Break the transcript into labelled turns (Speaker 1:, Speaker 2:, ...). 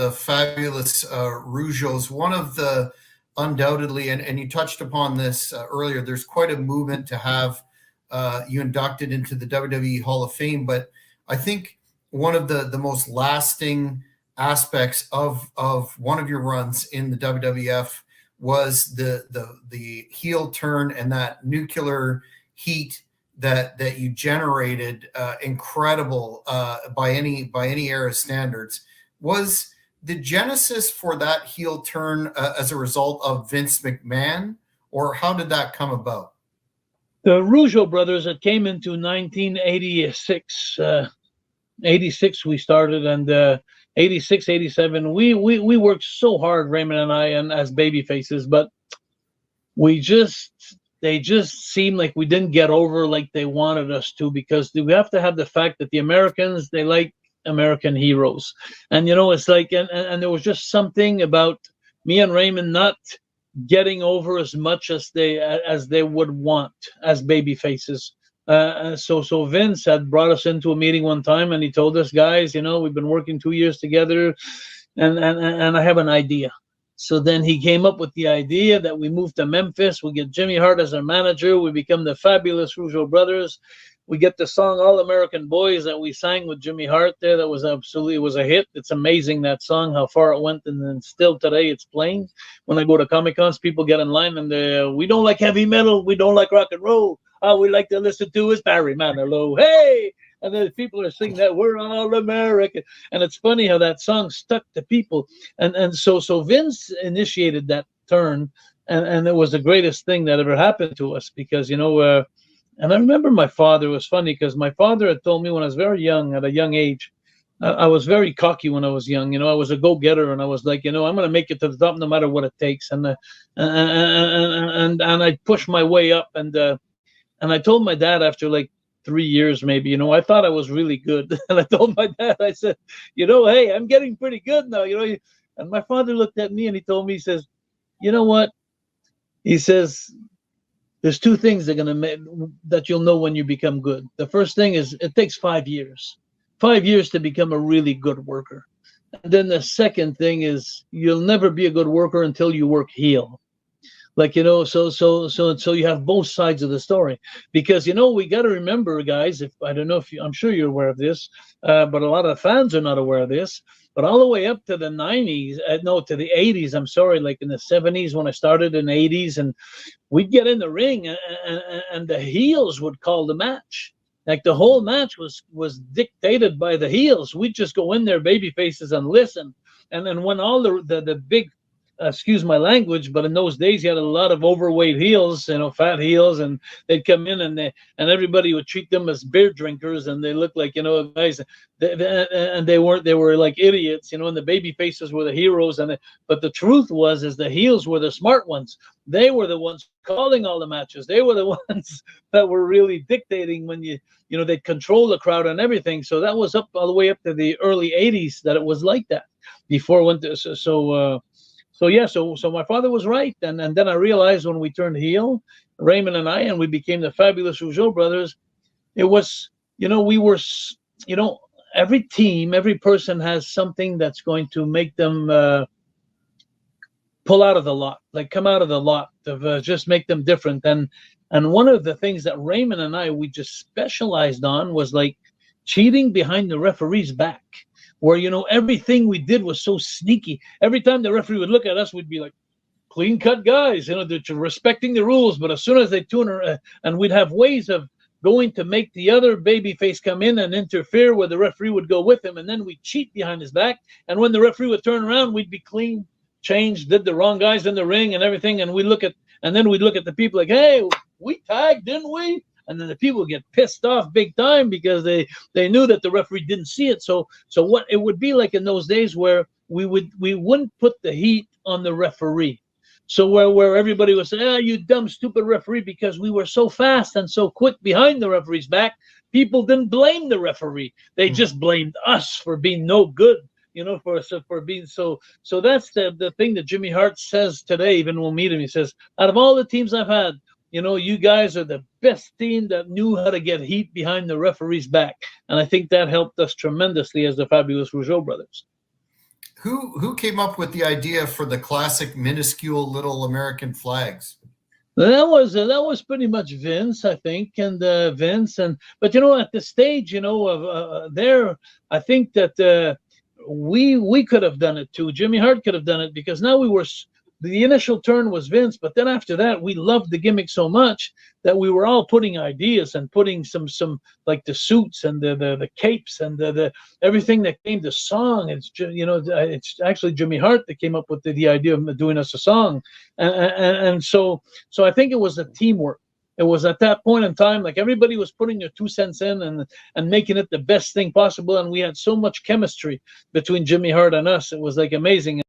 Speaker 1: the fabulous Rougeaus, one of the undoubtedly, and you touched upon this earlier, there's quite a movement to have you inducted into the WWE Hall of Fame. But I think one of the most lasting aspects of one of your runs in the WWF was the heel turn and that nuclear heat that you generated, incredible by any era standards. Was the genesis for that heel turn as a result of Vince McMahon, or how did that come about?
Speaker 2: The Rougeau brothers, it came into 1986. 86 we started, and 86, 87, we worked so hard, Raymond and I, and as baby faces, but they just seemed like we didn't get over like they wanted us to, because we have to have the fact that the Americans, they like American heroes. And, you know, it's like, and there was just something about me and Raymond not getting over as much as they would want as baby faces. So Vince had brought us into a meeting one time, and he told us, guys, you know, we've been working 2 years together, and I have an idea. So then he came up with the idea that we move to Memphis. We get Jimmy Hart as our manager. We become the fabulous Rougeau brothers. We get the song All American Boys that we sang with Jimmy Hart there. That was absolutely, it was a hit. It's amazing, that song, how far it went. And then still today it's playing. When I go to Comic-Cons, people get in line and we don't like heavy metal. We don't like rock and roll. All we like to listen to is Barry Manilow. Hey! And then people are singing that we're all American. And it's funny how that song stuck to people. And so Vince initiated that turn. And it was the greatest thing that ever happened to us, because, you know, and I remember my father. It was funny because my father had told me when I was very young, at a young age, I was very cocky when I was young. You know, I was a go-getter, and I was like, you know, I'm going to make it to the top no matter what it takes. And I pushed my way up. And I told my dad after like 3 years, maybe, you know, I thought I was really good. And I told my dad, I said, you know, hey, I'm getting pretty good now, you know. And my father looked at me and he told me, he says, you know what? He says, there's two things that you'll know when you become good. The first thing is it takes 5 years. 5 years to become a really good worker. And then the second thing is you'll never be a good worker until you work heel. Like, you know, so you have both sides of the story, because, you know, we got to remember, guys, I don't know if I'm sure you're aware of this, but a lot of fans are not aware of this, but all the way up to the 90s, to the 80s, I'm sorry, like in the 70s when I started in the 80s, and we'd get in the ring and the heels would call the match. Like the whole match was dictated by the heels. We'd just go in there, baby faces, and listen. And then when all the big, excuse my language, but in those days you had a lot of overweight heels, you know, fat heels, and they'd come in and everybody would treat them as beer drinkers, and they looked like, you know, guys, and they were like idiots, you know, and the baby faces were the heroes. But the truth is the heels were the smart ones. They were the ones calling all the matches. They were the ones that were really dictating when you know, they'd control the crowd and everything. So that was all the way up to the early 80s that it was like that. Before it went to, so my father was right. And then I realized when we turned heel, Raymond and I, and we became the fabulous Rougeau brothers, it was, you know, we were, you know, every team, every person has something that's going to make them pull out of the lot, like come out of the lot, of just make them different. And one of the things that Raymond and I, we just specialized on was like cheating behind the referee's back, where, you know, everything we did was so sneaky. Every time the referee would look at us, we'd be like, clean cut guys, you know, they're respecting the rules. But as soon as they tune and we'd have ways of going to make the other babyface come in and interfere, where the referee would go with him, and then we'd cheat behind his back. And when the referee would turn around, we'd be clean, changed, did the wrong guys in the ring and everything. And we'd look at the people like, hey, we tagged, didn't we? And then the people get pissed off big time because they knew that the referee didn't see it. So what it would be like in those days, where we wouldn't put the heat on the referee. So where everybody would say, you dumb, stupid referee, because we were so fast and so quick behind the referee's back, people didn't blame the referee. They just blamed us for being no good, you know, for being so. So that's the thing that Jimmy Hart says today, even when we'll meet him. He says, out of all the teams I've had, you know, you guys are the best team that knew how to get heat behind the referee's back. And I think that helped us tremendously as the fabulous Rougeau brothers.
Speaker 1: Who came up with the idea for the classic minuscule little American flags?
Speaker 2: That was pretty much Vince, I think, and Vince, but at the stage, of there, I think that we could have done it too. Jimmy Hart could have done it, because now the initial turn was Vince, but then after that, we loved the gimmick so much that we were all putting ideas and putting some like the suits and the capes and the everything that came to song. It's actually Jimmy Hart that came up with the idea of doing us a song, and so I think it was a teamwork. It was at that point in time, like, everybody was putting their 2 cents in and making it the best thing possible, and we had so much chemistry between Jimmy Hart and us. It was like amazing.